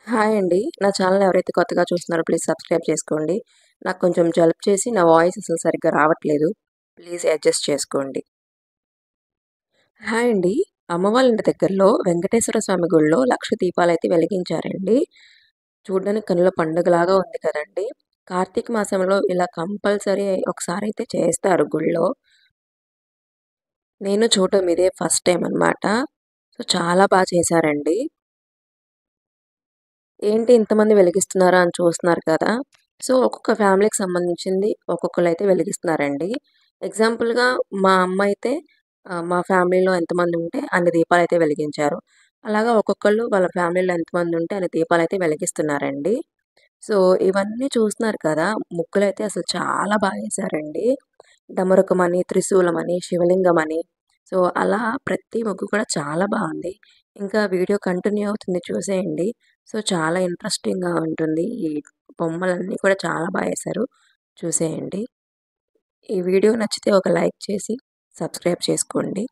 Hi అండి. నా channel ఎవరైతే కొత్తగా చూస్తున్నారో ప్లీజ్ సబ్స్క్రైబ్ చేసుకోండి. నాకు కొంచెం జలుబు చేసి నా వాయిస్ అసలు సరిగ్గా రావట్లేదు. ప్లీజ్ అడ్జస్ట్ చేసుకోండి. హాయ్ అండి. అమ్మ వాళ్ళ ఇంటి దగ్గరలో వెంకటేశ్వర స్వామి గుడిలో లక్ష దీపాలైతే వెలిగించారండి. చూడ్డానికి కనుల పండుగలాగా ఉంది కదండీ! కార్తీక మాసంలో ఇలా కంపల్సరీ ఒకసారైతే చేస్తారు గుడిలో. నేను చూడటం ఇదే ఫస్ట్ టైమ్ అనమాట. సో, చాలా చేశారండి. ఏంటి ఇంతమంది వెలిగిస్తున్నారా అని చూస్తున్నారు కదా! సో, ఒక్కొక్క ఫ్యామిలీకి సంబంధించింది ఒక్కొక్కళ్ళైతే వెలిగిస్తున్నారండి. ఎగ్జాంపుల్‌గా మా అమ్మ అయితే మా ఫ్యామిలీలో ఎంతమంది ఉంటే అన్ని దీపాలైతే వెలిగించారు. అలాగా ఒక్కొక్కళ్ళు వాళ్ళ ఫ్యామిలీలో ఎంతమంది ఉంటే అన్ని దీపాలైతే వెలిగిస్తున్నారండి. సో, ఇవన్నీ చూస్తున్నారు కదా! ముగ్గులైతే అసలు చాలా ఏశారండి. డమరుకమని, త్రిశూలమని, శివలింగమని. సో, అలా ప్రతి ముగ్గు కూడా చాలా బావుంది. ఇంకా వీడియో కంటిన్యూ అవుతుంది చూసేయండి. సో, చాలా ఇంట్రెస్టింగ్‌గా ఉంటుంది. ఈ బొమ్మలన్నీ కూడా చాలా ఏశారు. చూసేయండి. ఈ వీడియో నచ్చితే ఒక లైక్ చేసి సబ్స్క్రైబ్ చేసుకోండి.